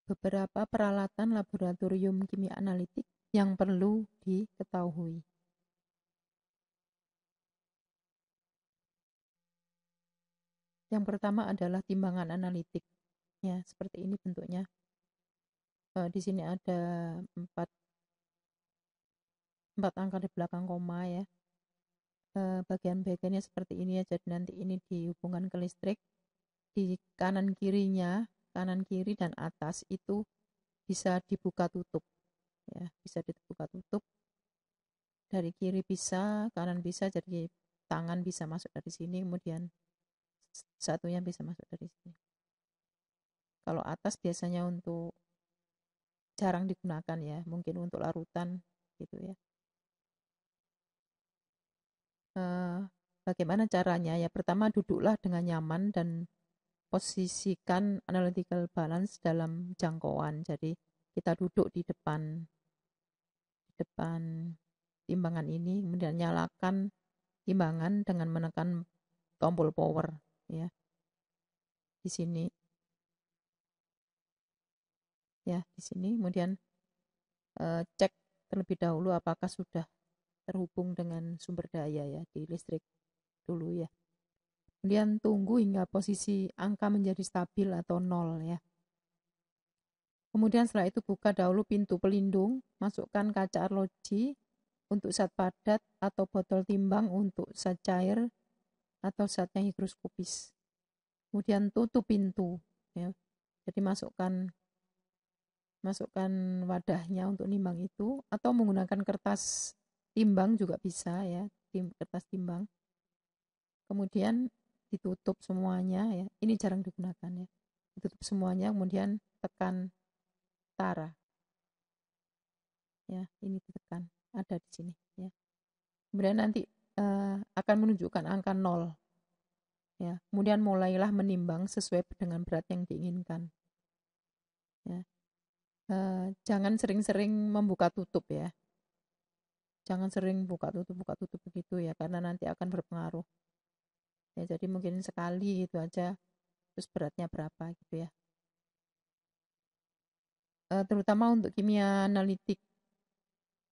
beberapa peralatan laboratorium kimia analitik yang perlu diketahui. Yang pertama adalah timbangan analitik. Ya, seperti ini bentuknya. Di sini ada 4 angka di belakang koma ya. Bagian-bagiannya seperti ini ya. Jadi nanti ini dihubungkan ke listrik. Di kanan kiri dan atas itu bisa dibuka tutup. Ya, bisa dibuka tutup. Dari kiri bisa, kanan bisa, jadi tangan bisa masuk dari sini, kemudian satunya bisa masuk dari sini. Kalau atas biasanya untuk jarang digunakan ya, mungkin untuk larutan gitu ya. Bagaimana caranya? Ya pertama duduklah dengan nyaman dan posisikan analytical balance dalam jangkauan. Jadi kita duduk di depan timbangan ini, kemudian nyalakan timbangan dengan menekan tombol power ya. Di sini ya, di sini kemudian cek terlebih dahulu apakah sudah terhubung dengan sumber daya ya di listrik dulu ya. Kemudian tunggu hingga posisi angka menjadi stabil atau 0 ya. Kemudian setelah itu buka dahulu pintu pelindung, masukkan kaca arloji untuk zat padat atau botol timbang untuk zat cair atau zat yang higroskopis. Kemudian tutup pintu ya. Jadi masukkan wadahnya untuk nimbang itu atau menggunakan kertas timbang juga bisa ya, kertas timbang. Kemudian ditutup semuanya ya. Ini jarang digunakan ya. Ditutup semuanya kemudian tekan tara. Ya, ini ditekan. Ada di sini ya. Kemudian nanti akan menunjukkan angka 0. Ya, kemudian mulailah menimbang sesuai dengan berat yang diinginkan. Ya. Jangan sering-sering membuka tutup ya. Jangan sering buka tutup begitu ya, karena nanti akan berpengaruh. Ya, jadi mungkin sekali gitu aja, terus beratnya berapa gitu ya. Terutama untuk kimia analitik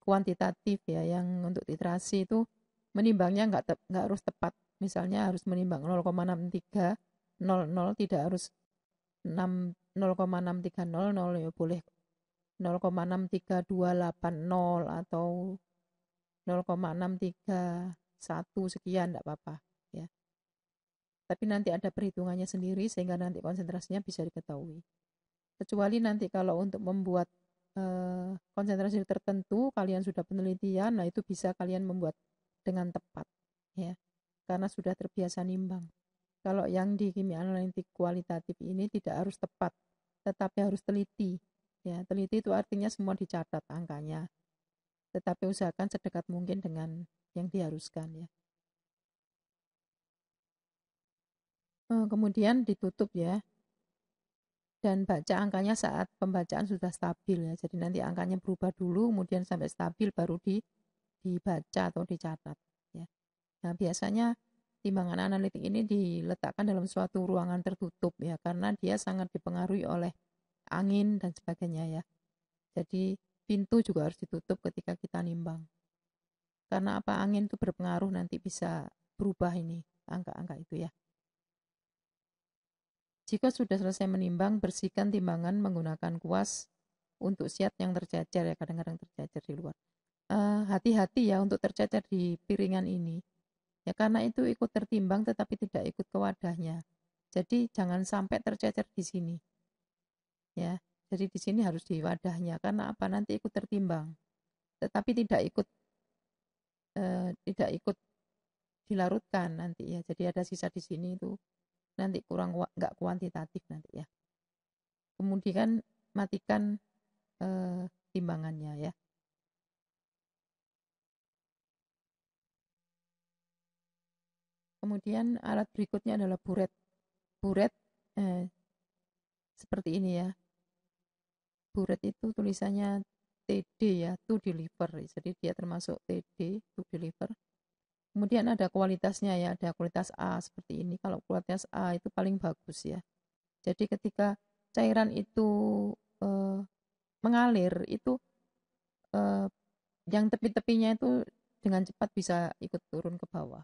kuantitatif ya, yang untuk literasi itu menimbangnya nggak harus tepat. Misalnya harus menimbang 0,6300, tidak harus 0,6300 ya, boleh 0,63280 atau 0,631 sekian, enggak apa-apa ya. Tapi nanti ada perhitungannya sendiri sehingga nanti konsentrasinya bisa diketahui. Kecuali nanti kalau untuk membuat konsentrasi tertentu kalian sudah penelitian, nah itu bisa kalian membuat dengan tepat ya, karena sudah terbiasa nimbang. Kalau yang di kimia analitik kualitatif ini tidak harus tepat, tetapi harus teliti ya. Teliti itu artinya semua dicatat angkanya, tetapi usahakan sedekat mungkin dengan yang diharuskan ya. Kemudian ditutup ya, dan baca angkanya saat pembacaan sudah stabil ya. Jadi nanti angkanya berubah dulu, kemudian sampai stabil baru dibaca atau dicatat ya. Nah, biasanya timbangan analitik ini diletakkan dalam suatu ruangan tertutup ya, karena dia sangat dipengaruhi oleh angin dan sebagainya ya. Jadi pintu juga harus ditutup ketika kita nimbang. Karena apa, angin itu berpengaruh, nanti bisa berubah ini angka-angka itu ya. Jika sudah selesai menimbang, bersihkan timbangan menggunakan kuas untuk zat yang tercecer ya, kadang-kadang tercecer di luar. Hati-hati ya untuk tercecer di piringan ini. Ya karena itu ikut tertimbang tetapi tidak ikut ke wadahnya. Jadi jangan sampai tercecer di sini. Ya, jadi di sini harus di wadahnya, karena apa, nanti ikut tertimbang. Tetapi tidak ikut dilarutkan nanti ya. Jadi ada sisa di sini itu nanti kurang, nggak kuantitatif nanti ya. Kemudian matikan timbangannya ya. Kemudian alat berikutnya adalah buret. Buret seperti ini ya. Buret itu tulisannya TD ya, to deliver. Jadi dia termasuk TD, to deliver. Kemudian ada kualitasnya ya, ada kualitas A seperti ini. Kalau kualitas A itu paling bagus ya. Jadi ketika cairan itu mengalir itu yang tepi-tepinya itu dengan cepat bisa ikut turun ke bawah.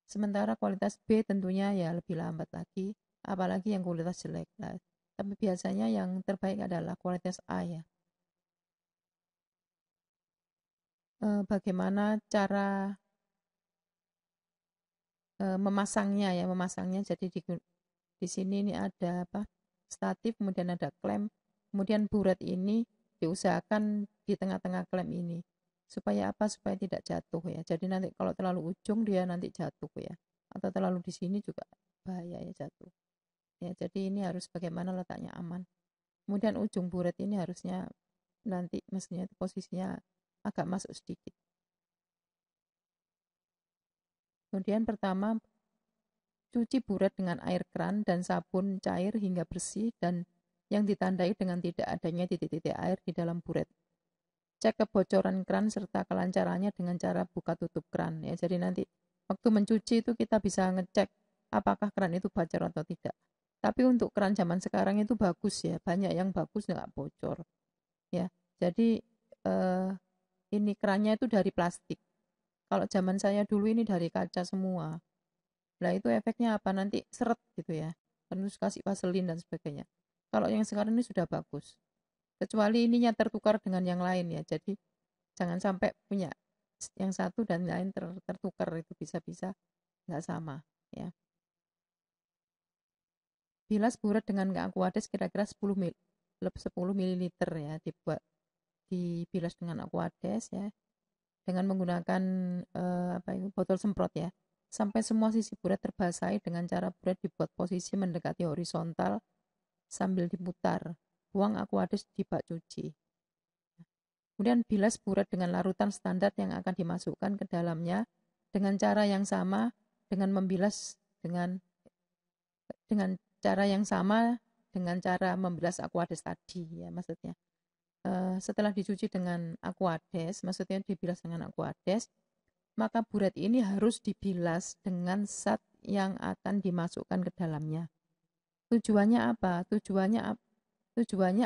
Sementara kualitas B tentunya ya lebih lambat lagi, apalagi yang kualitas jelek. Nah, tapi biasanya yang terbaik adalah kualitas A ya. Bagaimana cara memasangnya ya, jadi di sini ini ada apa? Statif, kemudian ada klem, kemudian buret ini diusahakan di tengah-tengah klem ini. Supaya apa? Supaya tidak jatuh ya. Jadi nanti kalau terlalu ujung dia nanti jatuh ya. Atau terlalu di sini juga bahaya ya jatuh. Ya, jadi ini harus bagaimana letaknya aman. Kemudian ujung buret ini harusnya nanti mestinya posisinya agak masuk sedikit. Kemudian pertama cuci buret dengan air keran dan sabun cair hingga bersih dan yang ditandai dengan tidak adanya titik-titik air di dalam buret. Cek kebocoran keran serta kelancarannya dengan cara buka tutup keran ya. Jadi nanti waktu mencuci itu kita bisa ngecek apakah keran itu bocor atau tidak. Tapi untuk keran zaman sekarang itu bagus ya, banyak yang bagus nggak bocor ya. Jadi ini kerannya itu dari plastik. Kalau zaman saya dulu ini dari kaca semua. Nah itu efeknya apa? Nanti seret gitu ya. Terus kasih vaselin dan sebagainya. Kalau yang sekarang ini sudah bagus. Kecuali ininya tertukar dengan yang lain ya. Jadi jangan sampai punya yang satu dan lain tertukar, itu bisa-bisa nggak sama ya. Bilas buret dengan aquades kira-kira 10 ml ya, dibilas dengan aquades ya. Dengan menggunakan botol semprot ya. Sampai semua sisi buret terbasahi dengan cara buret dibuat posisi mendekati horizontal sambil diputar. Buang aquades di bak cuci. Kemudian bilas buret dengan larutan standar yang akan dimasukkan ke dalamnya dengan cara yang sama dengan membilas dengan cara yang sama dengan cara membilas aquades tadi ya maksudnya. Setelah dicuci dengan aquades, maksudnya dibilas dengan aquades, maka buret ini harus dibilas dengan zat yang akan dimasukkan ke dalamnya. Tujuannya apa? Tujuannya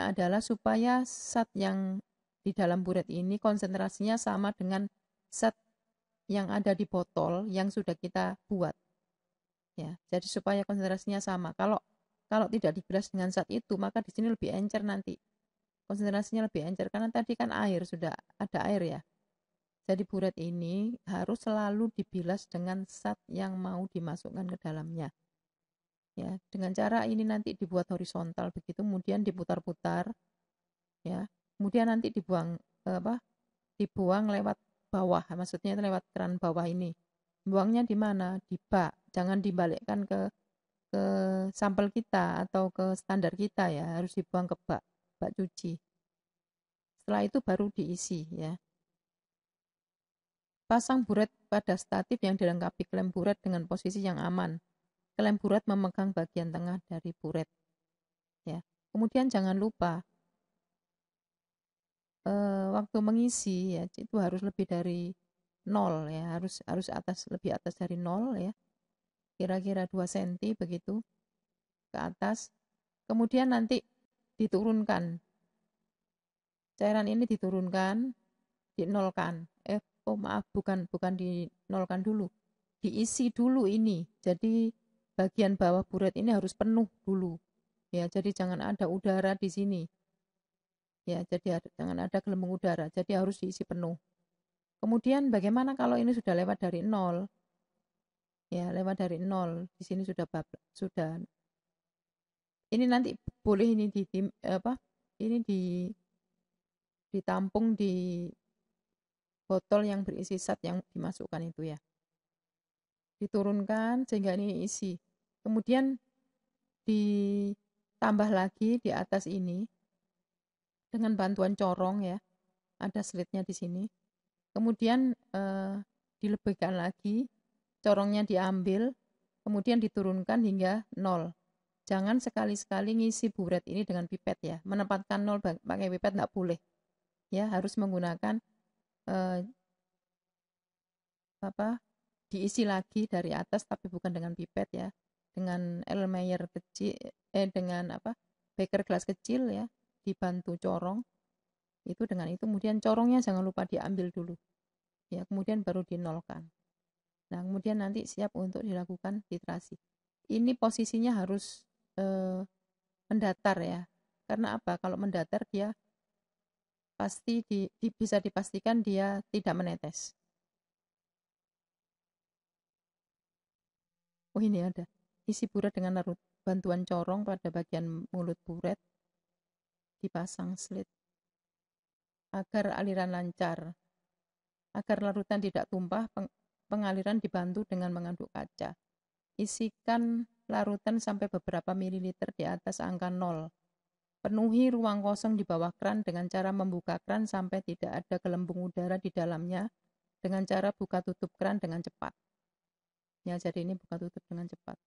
adalah supaya zat yang di dalam buret ini konsentrasinya sama dengan zat yang ada di botol yang sudah kita buat. Ya, jadi supaya konsentrasinya sama. Kalau tidak dibilas dengan zat itu, maka di sini lebih encer nanti. Konsentrasinya lebih encer karena tadi kan air, sudah ada air ya. Jadi buret ini harus selalu dibilas dengan zat yang mau dimasukkan ke dalamnya. Ya, dengan cara ini nanti dibuat horizontal begitu, kemudian diputar-putar, ya, kemudian nanti dibuang lewat bawah, maksudnya lewat keran bawah ini. Buangnya di mana? Di bak, jangan dibalikkan ke sampel kita atau ke standar kita ya, harus dibuang ke bak cuci. Setelah itu baru diisi ya. Pasang buret pada statif yang dilengkapi klem buret dengan posisi yang aman. Klem buret memegang bagian tengah dari buret. Ya. Kemudian jangan lupa waktu mengisi ya itu harus lebih dari 0 ya, harus lebih atas dari 0 ya. Kira-kira 2 cm begitu ke atas. Kemudian nanti diturunkan. Cairan ini diturunkan, dinolkan. Maaf, bukan dinolkan dulu. Diisi dulu ini. Jadi bagian bawah buret ini harus penuh dulu. Ya, jadi jangan ada udara di sini. Ya, jadi jangan ada gelembung udara. Jadi harus diisi penuh. Kemudian bagaimana kalau ini sudah lewat dari 0? Ya, lewat dari 0. Di sini sudah ini nanti boleh ini ditampung di botol yang berisi zat yang dimasukkan itu ya. Diturunkan sehingga ini isi. Kemudian ditambah lagi di atas ini dengan bantuan corong ya. Ada slitnya di sini. Kemudian dilebihkan lagi, corongnya diambil, kemudian diturunkan hingga 0. Jangan sekali-sekali ngisi buret ini dengan pipet ya. Menempatkan 0 pakai pipet tidak boleh. Ya, harus menggunakan diisi lagi dari atas tapi bukan dengan pipet ya. Dengan Erlenmeyer kecil dengan beker gelas kecil ya. dibantu corong, itu dengan itu kemudian corongnya jangan lupa diambil dulu. Ya, kemudian baru dinolkan. Nah, kemudian nanti siap untuk dilakukan titrasi. Ini posisinya harus mendatar ya. Karena apa? Kalau mendatar dia pasti bisa dipastikan dia tidak menetes. Oh, ini ada. Isi buret dengan bantuan corong pada bagian mulut buret, dipasang slit agar aliran lancar. Agar larutan tidak tumpah, pengaliran dibantu dengan mengaduk kaca. Isikan larutan sampai beberapa mililiter di atas angka 0. Penuhi ruang kosong di bawah kran dengan cara membuka kran sampai tidak ada gelembung udara di dalamnya dengan cara buka tutup kran dengan cepat. Ya, jadi ini buka tutup dengan cepat.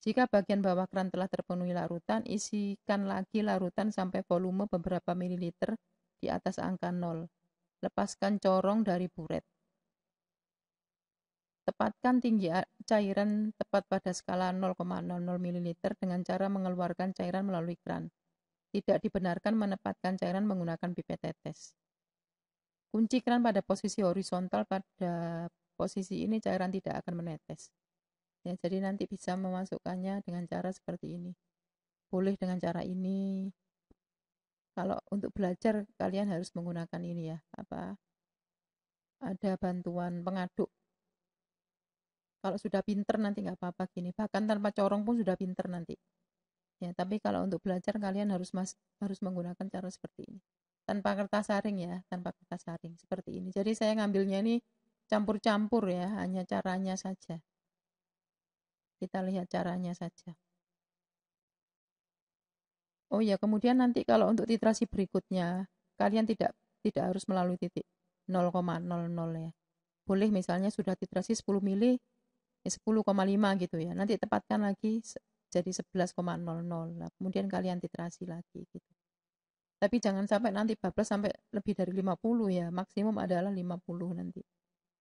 Jika bagian bawah kran telah terpenuhi larutan, isikan lagi larutan sampai volume beberapa mililiter di atas angka 0. Lepaskan corong dari buret. Tepatkan tinggi cairan tepat pada skala 0,00 ml dengan cara mengeluarkan cairan melalui kran. Tidak dibenarkan menempatkan cairan menggunakan pipet tetes. Kunci kran pada posisi horizontal, pada posisi ini cairan tidak akan menetes. Ya, jadi nanti bisa memasukkannya dengan cara seperti ini. Boleh dengan cara ini. Kalau untuk belajar kalian harus menggunakan ini ya, ada bantuan pengaduk. Kalau sudah pinter nanti nggak apa-apa gini. Bahkan tanpa corong pun sudah pinter nanti. Ya, tapi kalau untuk belajar kalian harus menggunakan cara seperti ini. Tanpa kertas saring ya, tanpa kertas saring seperti ini. Jadi saya ngambilnya ini campur-campur ya, hanya caranya saja. Kita lihat caranya saja. Oh ya, kemudian nanti kalau untuk titrasi berikutnya, kalian tidak harus melalui titik 0,00 ya. Boleh misalnya sudah titrasi 10 mili, 10,5 gitu ya. Nanti tepatkan lagi jadi 11,00. Nah, kemudian kalian titrasi lagi gitu. Tapi jangan sampai nanti bablas sampai lebih dari 50 ya. Maksimum adalah 50 nanti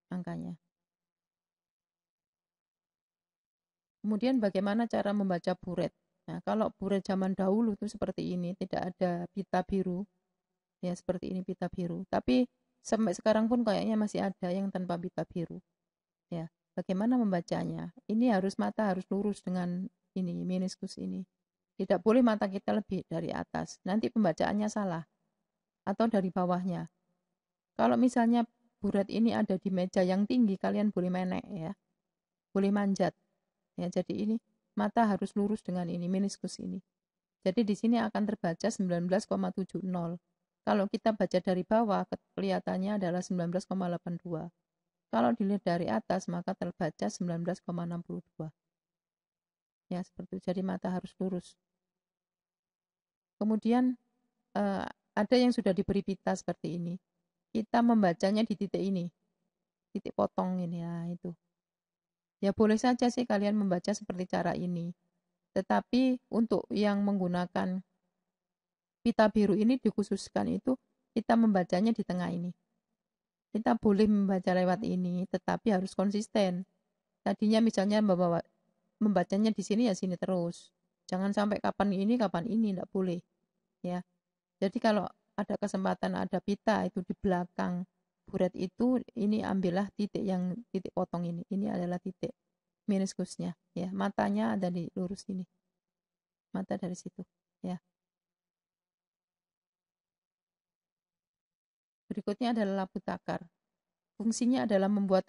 angkanya. Kemudian bagaimana cara membaca buret? Nah, kalau buret zaman dahulu itu seperti ini, tidak ada pita biru. Ya, seperti ini pita biru. Tapi sampai sekarang pun kayaknya masih ada yang tanpa pita biru. Ya, bagaimana membacanya? Ini mata harus lurus dengan ini, meniskus ini. Tidak boleh mata kita lebih dari atas. Nanti pembacaannya salah. Atau dari bawahnya. Kalau misalnya buret ini ada di meja yang tinggi, kalian boleh menek ya. Boleh manjat. Ya, jadi ini mata harus lurus dengan ini, meniskus ini. Jadi di sini akan terbaca 19,70. Kalau kita baca dari bawah, kelihatannya adalah 19,82. Kalau dilihat dari atas, maka terbaca 19,62. Ya, seperti itu. Jadi mata harus lurus. Kemudian ada yang sudah diberi pita seperti ini. Kita membacanya di titik ini. Titik potong ini, ya itu. Ya boleh saja sih kalian membaca seperti cara ini. Tetapi untuk yang menggunakan pita biru ini dikhususkan itu kita membacanya di tengah ini. Kita boleh membaca lewat ini, tetapi harus konsisten. Tadinya misalnya membacanya di sini ya sini terus. Jangan sampai kapan ini, tidak boleh. Ya. Jadi kalau ada kesempatan ada pita itu di belakang buret itu, ini ambillah titik potong ini. Ini adalah titik meniskusnya. Ya, matanya ada di lurus ini. Mata dari situ. Ya. Berikutnya adalah labu takar. Fungsinya adalah membuat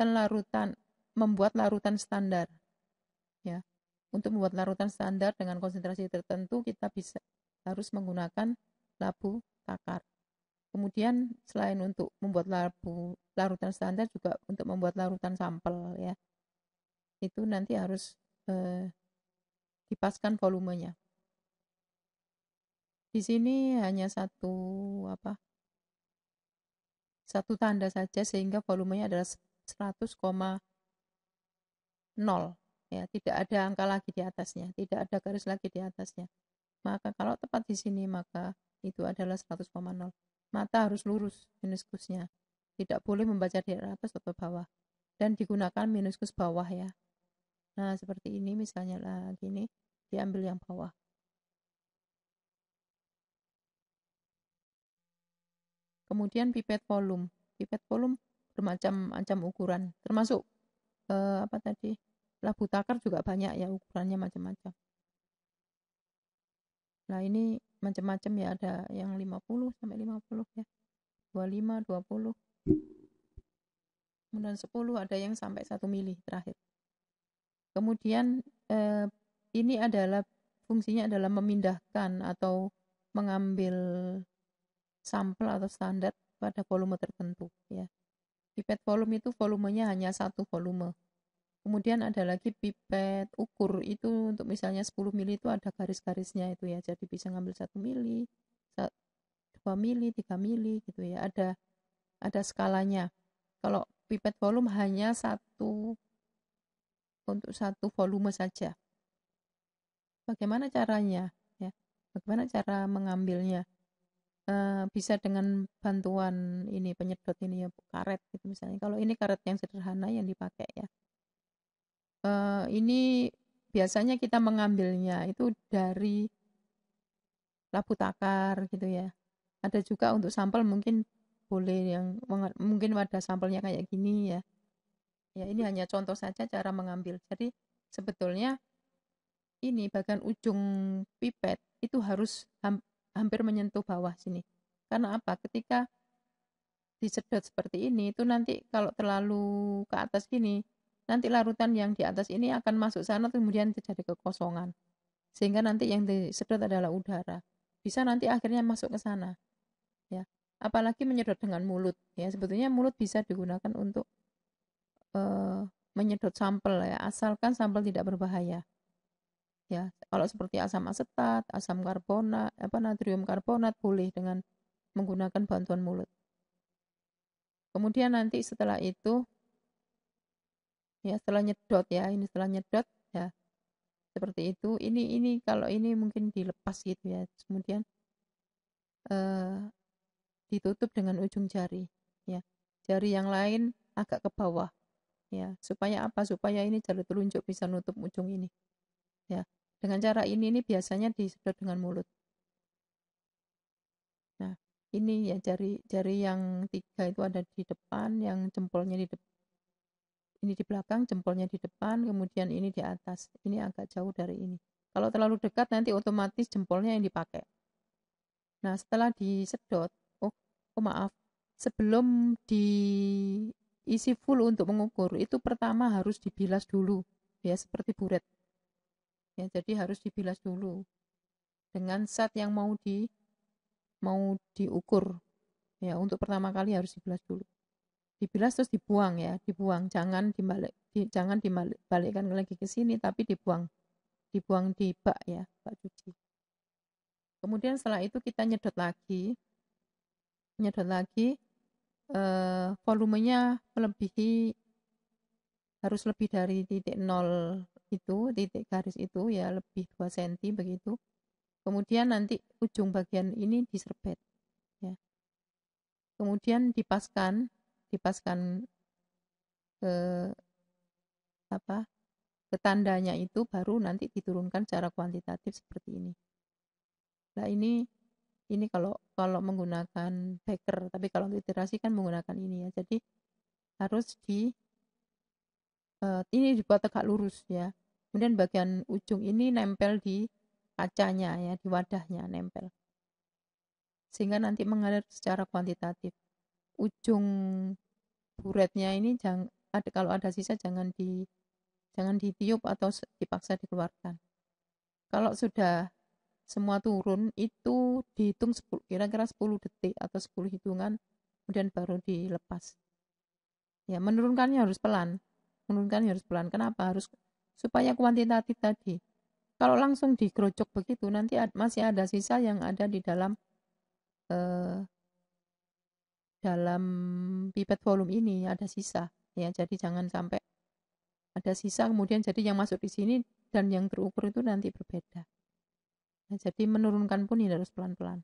larutan standar. Ya. Untuk membuat larutan standar dengan konsentrasi tertentu kita harus menggunakan labu takar. Kemudian selain untuk membuat larutan standar juga untuk membuat larutan sampel ya. Itu nanti harus dipaskan volumenya. Di sini hanya satu tanda saja sehingga volumenya adalah 100,0 ya, tidak ada angka lagi di atasnya, tidak ada garis lagi di atasnya. Maka kalau tepat di sini maka itu adalah 100,0. Mata harus lurus meniskusnya. Tidak boleh membaca di atas atau bawah. Dan digunakan meniskus bawah ya. Nah, seperti ini misalnya lah gini, diambil yang bawah. Kemudian pipet volume. Pipet volume bermacam-macam ukuran, termasuk apa tadi? Labu takar juga banyak ya, ukurannya macam-macam. Nah, ini macam-macam ya, ada yang 50 sampai 50 ya. 25, 20. Kemudian 10, ada yang sampai 1 mili terakhir. Kemudian ini adalah fungsinya adalah memindahkan atau mengambil sampel atau standar pada volume tertentu ya. Pipet volume itu volumenya hanya satu volume. Kemudian ada lagi pipet ukur, itu untuk misalnya 10 mili itu ada garis-garisnya itu ya. Jadi bisa ngambil 1 mili, 2 mili, 3 mili gitu ya. Ada skalanya. Kalau pipet volume hanya untuk satu volume saja. Bagaimana caranya ya? Bagaimana cara mengambilnya? Bisa dengan bantuan ini penyedot ini ya, karet gitu misalnya. Kalau ini karet yang sederhana yang dipakai ya. Ini biasanya kita mengambilnya itu dari labu takar gitu ya. Ada juga untuk sampel mungkin boleh yang mungkin ada sampelnya kayak gini ya. Ya, ini hanya contoh saja cara mengambil. Jadi sebetulnya ini bagian ujung pipet itu harus hampir menyentuh bawah sini. Karena apa? Ketika disedot seperti ini itu nanti kalau terlalu ke atas gini, nanti larutan yang di atas ini akan masuk sana kemudian terjadi kekosongan. Sehingga nanti yang disedot adalah udara. Bisa nanti akhirnya masuk ke sana. Ya. Apalagi menyedot dengan mulut ya. Sebetulnya mulut bisa digunakan untuk menyedot sampel ya, asalkan sampel tidak berbahaya. Ya, kalau seperti asam asetat, asam karbonat, natrium karbonat boleh dengan menggunakan bantuan mulut. Kemudian nanti setelah itu ya setelah nyedot ya, ini setelah nyedot ya seperti itu. Ini kalau ini mungkin dilepas gitu ya. Kemudian ditutup dengan ujung jari ya. Jari yang lain agak ke bawah ya. Supaya apa? Supaya ini jari telunjuk bisa nutup ujung ini. Ya. Dengan cara ini biasanya disedot dengan mulut. Nah, ini ya jari yang 3 itu ada di depan, yang jempolnya di depan. Ini di belakang, jempolnya di depan, kemudian ini di atas. Ini agak jauh dari ini. Kalau terlalu dekat nanti otomatis jempolnya yang dipakai. Nah, setelah disedot, maaf, sebelum diisi full untuk mengukur, itu pertama harus dibilas dulu, ya seperti buret. Ya, jadi harus dibilas dulu dengan zat yang mau diukur. Ya, untuk pertama kali harus dibilas dulu. Dibilas terus dibuang ya, dibuang. Jangan dibalikkan lagi ke sini, tapi dibuang di bak ya, bak cuci. Kemudian setelah itu kita nyedot lagi volumenya harus lebih dari titik 0 itu, titik garis itu ya, lebih 2 cm begitu. Kemudian nanti ujung bagian ini diserbet ya. Kemudian dipaskan ke ke tandanya itu, baru nanti diturunkan secara kuantitatif seperti ini. Nah, ini kalau menggunakan beker, tapi kalau untuk iterasi kan menggunakan ini ya. Jadi harus ini dibuat tegak lurus ya. Kemudian bagian ujung ini nempel di kacanya ya, di wadahnya nempel. Sehingga nanti mengalir secara kuantitatif. Ujung buretnya ini kalau ada sisa jangan ditiup atau dipaksa dikeluarkan. Kalau sudah semua turun itu dihitung kira-kira 10 detik atau 10 hitungan, kemudian baru dilepas. Ya, menurunkannya harus pelan. Kenapa? Harus supaya kuantitatif tadi. Kalau langsung digerojok begitu, nanti masih ada sisa yang ada di dalam pipet volume ini, ada sisa. Ya, jadi jangan sampai ada sisa kemudian jadi yang masuk di sini dan yang terukur itu nanti berbeda. Nah, jadi menurunkan pun ini harus pelan-pelan.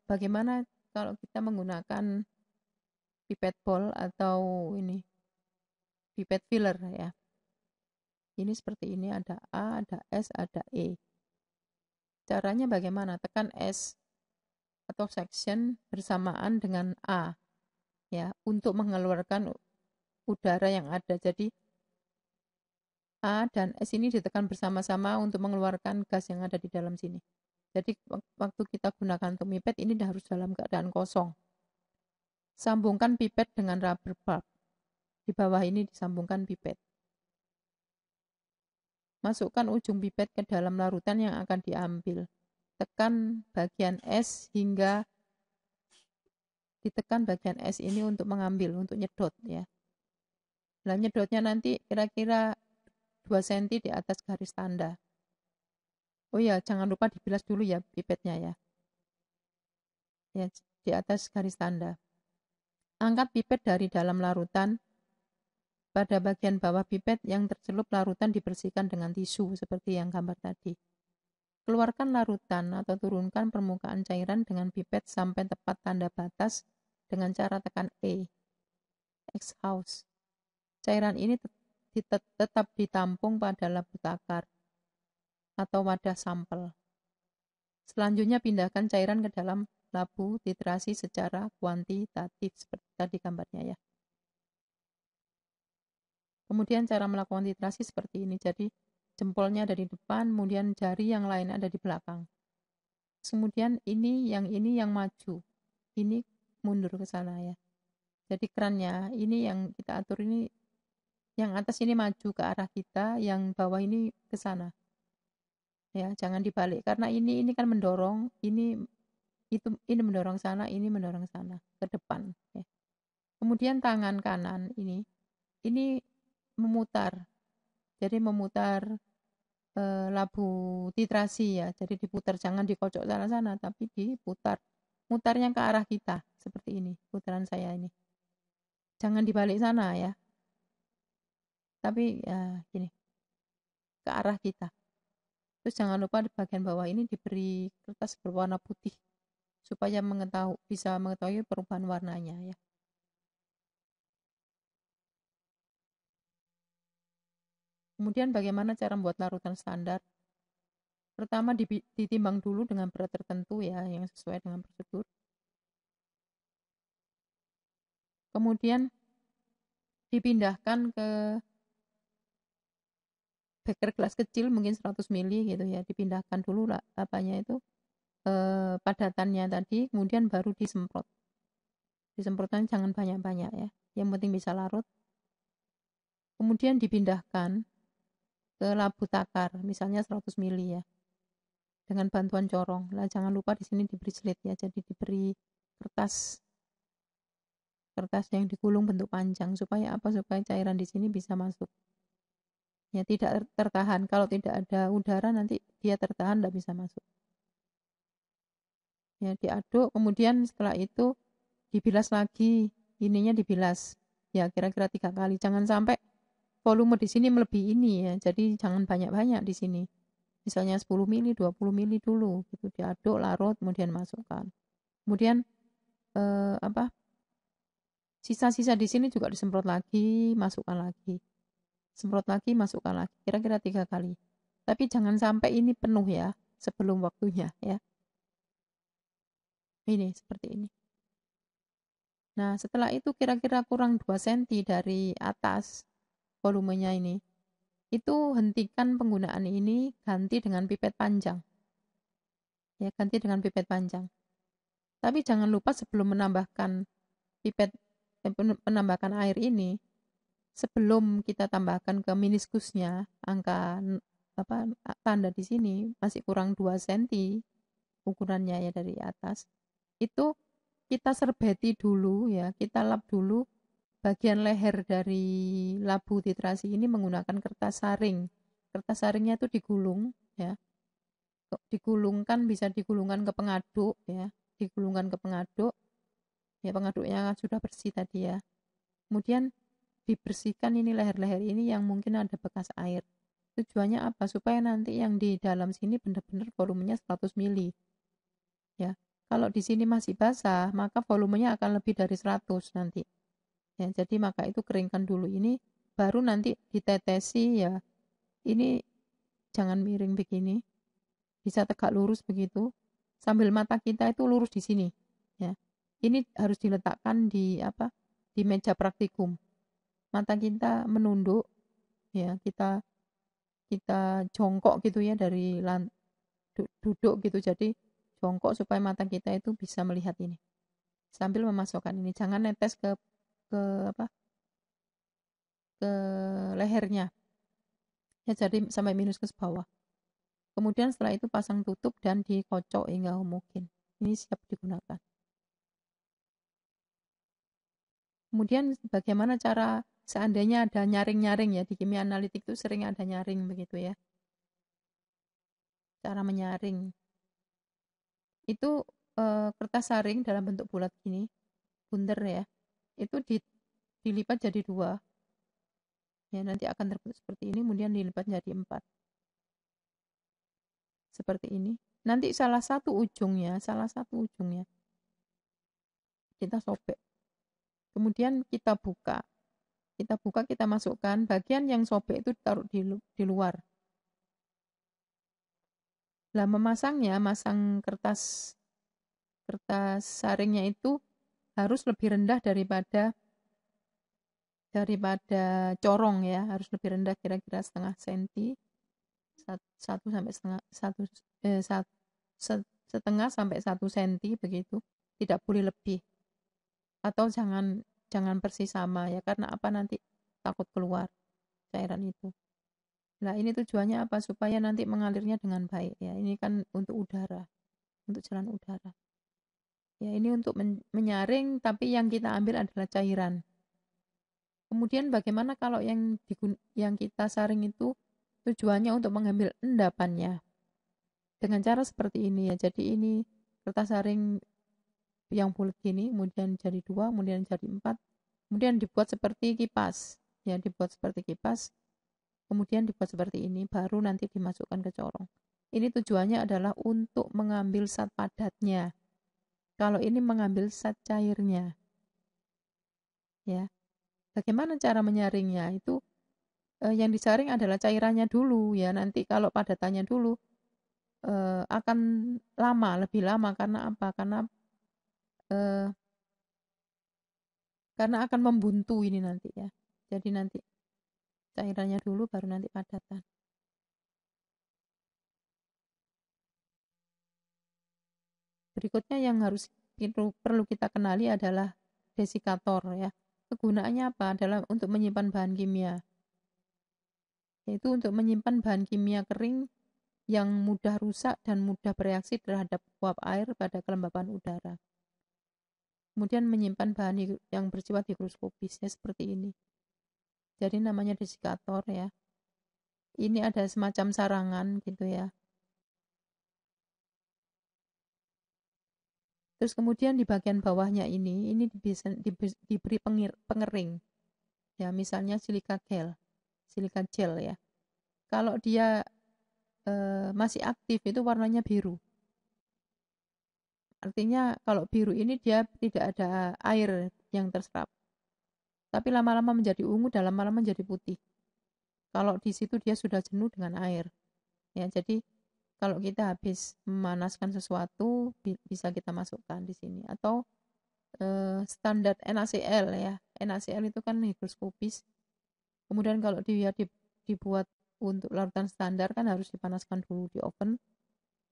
Bagaimana kalau kita menggunakan pipet ball atau ini pipet filler ya. Ini seperti ini, ada A, ada S, ada E. Caranya bagaimana? Tekan S atau section bersamaan dengan A ya, untuk mengeluarkan udara yang ada. Jadi A dan S ini ditekan bersama-sama untuk mengeluarkan gas yang ada di dalam sini. Jadi waktu kita gunakan untuk pipet ini harus dalam keadaan kosong. Sambungkan pipet dengan rubber bulb. Di bawah ini disambungkan pipet. Masukkan ujung pipet ke dalam larutan yang akan diambil. Tekan bagian S hingga ditekan bagian S ini untuk mengambil, untuk nyedot ya. Nah, nyedotnya nanti kira-kira 2 cm di atas garis tanda. Oh ya, jangan lupa dibilas dulu ya pipetnya ya. Ya, di atas garis tanda. Angkat pipet dari dalam larutan. Pada bagian bawah pipet yang tercelup larutan dibersihkan dengan tisu seperti yang gambar tadi. Keluarkan larutan atau turunkan permukaan cairan dengan pipet sampai tepat tanda batas dengan cara tekan E. Exhaust. Cairan ini tetap ditampung pada labu takar atau wadah sampel. Selanjutnya pindahkan cairan ke dalam labu titrasi secara kuantitatif seperti tadi gambarnya ya. Kemudian cara melakukan titrasi seperti ini. Jadi jempolnya ada di depan, kemudian jari yang lain ada di belakang. Kemudian ini yang maju. Ini mundur ke sana ya. Jadi kerannya ini yang kita atur ini, yang atas ini maju ke arah kita, yang bawah ini ke sana. Ya, jangan dibalik karena ini kan mendorong, ini mendorong sana, ini mendorong sana ke depan ya. Kemudian tangan kanan ini memutar. Jadi memutar labu titrasi ya. Jadi diputar, jangan dikocok sana-sana tapi diputar. Mutarnya ke arah kita seperti ini, putaran saya ini. Jangan dibalik sana ya. Tapi ya gini. Ke arah kita. Terus jangan lupa di bagian bawah ini diberi kertas berwarna putih supaya bisa mengetahui perubahan warnanya ya. Kemudian bagaimana cara membuat larutan standar? Pertama ditimbang dulu dengan berat tertentu ya, yang sesuai dengan prosedur. Kemudian dipindahkan ke beker gelas kecil mungkin 100 ml gitu ya, dipindahkan dulu lah padatannya tadi, kemudian baru disemprot. Disemprotkan jangan banyak-banyak ya, yang penting bisa larut. Kemudian dipindahkan ke labu takar, misalnya 100 ml ya, dengan bantuan corong. Nah, jangan lupa di sini diberi slit ya, jadi diberi kertas yang digulung bentuk panjang supaya cairan di sini bisa masuk. Ya, tidak tertahan. Kalau tidak ada udara nanti dia tertahan, tidak bisa masuk. Ya, diaduk, kemudian setelah itu dibilas lagi, ininya dibilas. Ya, kira-kira 3 kali. Jangan sampai volume di sini melebihi ini ya. Jadi jangan banyak-banyak di sini. Misalnya 10 mili, 20 mili dulu gitu, diaduk, larut, kemudian masukkan. Kemudian sisa-sisa di sini juga disemprot lagi, masukkan lagi. Semprot lagi, masukkan lagi. Kira-kira 3 kali. Tapi jangan sampai ini penuh ya, sebelum waktunya ya. Ini seperti ini. Nah, setelah itu kira-kira kurang 2 cm dari atas volumenya ini. Itu hentikan penggunaan ini, ganti dengan pipet panjang. Ya, ganti dengan pipet panjang. Tapi jangan lupa sebelum menambahkan penambahkan air ini, sebelum kita tambahkan ke meniskusnya, angka tanda di sini masih kurang 2 cm ukurannya ya dari atas. Itu kita serbeti dulu ya, kita lap dulu bagian leher dari labu titrasi ini menggunakan kertas saring. Kertas saringnya itu digulung ya. Digulungkan, bisa digulungkan ke pengaduk ya, digulungkan ke pengaduk. Ya, pengaduknya sudah bersih tadi ya. Kemudian dibersihkan ini leher-leher ini yang mungkin ada bekas air. Tujuannya apa? Supaya nanti yang di dalam sini benar-benar volumenya 100 mili. Ya. Kalau di sini masih basah, maka volumenya akan lebih dari 100 nanti. Ya, jadi maka itu keringkan dulu ini, baru nanti ditetesi ya. Ini jangan miring begini. bisa tegak lurus begitu, sambil mata kita itu lurus di sini, ya. Ini harus diletakkan di di meja praktikum. Mata kita menunduk, ya, kita kita jongkok gitu ya dari duduk gitu, jadi jongkok supaya mata kita itu bisa melihat ini. Sambil memasukkan ini, jangan netes ke apa? Ke lehernya. Ya, jadi sampai minus ke bawah. Kemudian setelah itu pasang tutup dan dikocok hingga homogen. Ini siap digunakan. Kemudian bagaimana cara seandainya ada nyaring-nyaring ya, di kimia analitik itu sering ada nyaring begitu ya. Cara menyaring. Itu kertas saring dalam bentuk bulat gini, bundar ya. Itu dilipat jadi 2. Ya, nanti akan terbentuk seperti ini, kemudian dilipat jadi 4. Seperti ini. Nanti salah satu ujungnya kita sobek. Kemudian kita buka. Kita masukkan bagian yang sobek itu ditaruh di luar. Lah memasangnya, masang kertas saringnya itu harus lebih rendah daripada corong ya, harus lebih rendah kira-kira setengah senti, 1 sampai 1 senti begitu, tidak boleh lebih, atau jangan persis sama ya, karena apa, nanti takut keluar cairan itu. Nah, ini tujuannya apa? Supaya nanti mengalirnya dengan baik ya. Ini kan untuk udara, untuk jalan udara. Ya, ini untuk menyaring, tapi yang kita ambil adalah cairan. Kemudian bagaimana kalau yang kita saring itu tujuannya untuk mengambil endapannya. Dengan cara seperti ini ya. Jadi ini kertas saring yang bulat gini, kemudian jadi 2, kemudian jadi 4, kemudian dibuat seperti kipas. Ya, dibuat seperti kipas. Kemudian dibuat seperti ini, baru nanti dimasukkan ke corong. Ini tujuannya adalah untuk mengambil zat padatnya. Kalau ini mengambil zat cairnya. Ya. Bagaimana cara menyaringnya? Itu yang disaring adalah cairannya dulu ya. Nanti kalau padatannya dulu akan lebih lama, karena apa? Karena akan membuntu ini nanti ya. Jadi nanti cairannya dulu baru nanti padatan. Berikutnya yang perlu kita kenali adalah desikator ya. Kegunaannya apa? Adalah untuk menyimpan bahan kimia. Yaitu untuk menyimpan bahan kimia kering yang mudah rusak dan mudah bereaksi terhadap uap air pada kelembapan udara. Kemudian menyimpan bahan yang bersifat higroskopis ya, seperti ini. Jadi namanya desikator ya. Ini ada semacam sarangan gitu ya. Terus kemudian di bagian bawahnya ini diberi pengering. Ya, misalnya silika gel ya. Kalau dia masih aktif itu warnanya biru. Artinya kalau biru ini dia tidak ada air yang terserap. Tapi lama-lama menjadi ungu dan lama-lama menjadi putih. Kalau di situ dia sudah jenuh dengan air. Ya, jadi kalau kita habis memanaskan sesuatu bisa kita masukkan di sini, atau standar NaCl ya. NaCl itu kan higroskopis. Kemudian kalau dia dibuat untuk larutan standar kan harus dipanaskan dulu di oven.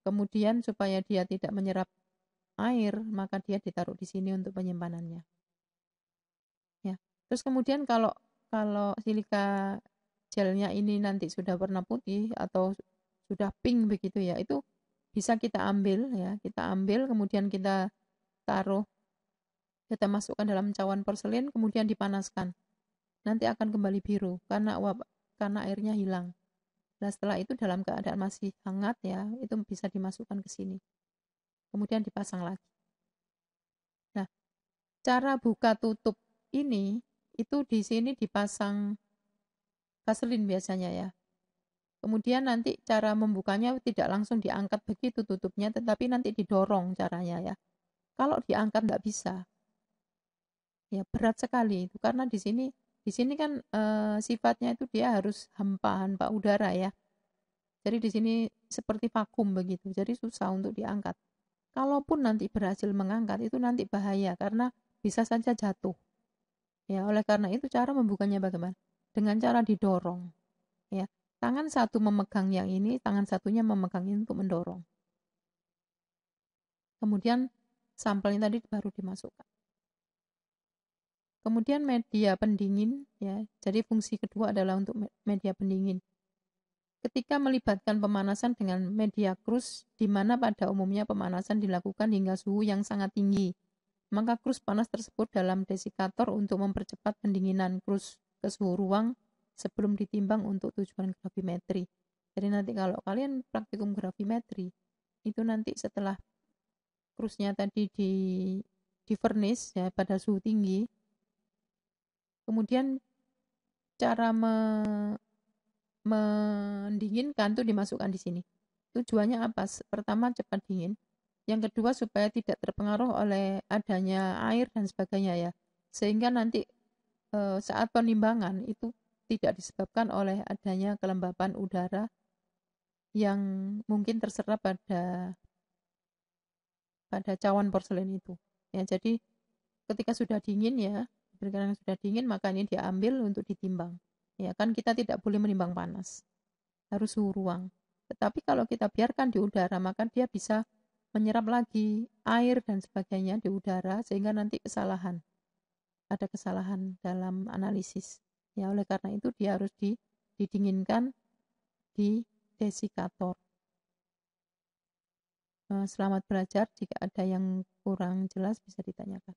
Kemudian supaya dia tidak menyerap air, maka dia ditaruh di sini untuk penyimpanannya. Ya. Terus kemudian kalau silika gelnya ini nanti sudah warna putih atau sudah pink begitu ya, itu bisa kita ambil ya, kemudian kita taruh, kita masukkan dalam cawan porselin, kemudian dipanaskan. Nanti akan kembali biru karena airnya hilang. Nah, setelah itu dalam keadaan masih hangat ya, itu bisa dimasukkan ke sini. Kemudian dipasang lagi. Nah, cara buka tutup ini itu di sini dipasang vaselin biasanya ya. Kemudian nanti cara membukanya tidak langsung diangkat begitu tutupnya, tetapi nanti didorong caranya ya. Kalau diangkat nggak bisa. Ya, berat sekali itu karena di sini kan sifatnya itu dia harus hampa udara ya. Jadi di sini seperti vakum begitu, jadi susah untuk diangkat. Kalaupun nanti berhasil mengangkat itu nanti bahaya karena bisa saja jatuh. Ya, oleh karena itu cara membukanya bagaimana? Dengan cara didorong. Ya, tangan satu memegang yang ini, tangan satunya memegang ini untuk mendorong. Kemudian sampelnya tadi baru dimasukkan. Kemudian media pendingin, ya. Jadi fungsi kedua adalah untuk media pendingin. Ketika melibatkan pemanasan dengan media krus, di mana pada umumnya pemanasan dilakukan hingga suhu yang sangat tinggi, maka krus panas tersebut dalam desikator untuk mempercepat pendinginan krus ke suhu ruang sebelum ditimbang untuk tujuan gravimetri. Jadi nanti kalau kalian praktikum gravimetri, itu nanti setelah krusnya tadi di furnace ya pada suhu tinggi, kemudian cara mendinginkan tuh dimasukkan di sini. Tujuannya apa? Pertama cepat dingin. Yang kedua supaya tidak terpengaruh oleh adanya air dan sebagainya ya. Sehingga nanti saat penimbangan itu tidak disebabkan oleh adanya kelembapan udara yang mungkin terserap pada cawan porselen itu. Ya, jadi ketika sudah dingin ya, berkenan sudah dingin maka ini diambil untuk ditimbang. Ya kan kita tidak boleh menimbang panas, harus suhu ruang. Tetapi kalau kita biarkan di udara maka dia bisa menyerap lagi air dan sebagainya di udara sehingga nanti ada kesalahan dalam analisis. Ya oleh karena itu dia harus didinginkan di desikator. Selamat belajar, jika ada yang kurang jelas bisa ditanyakan.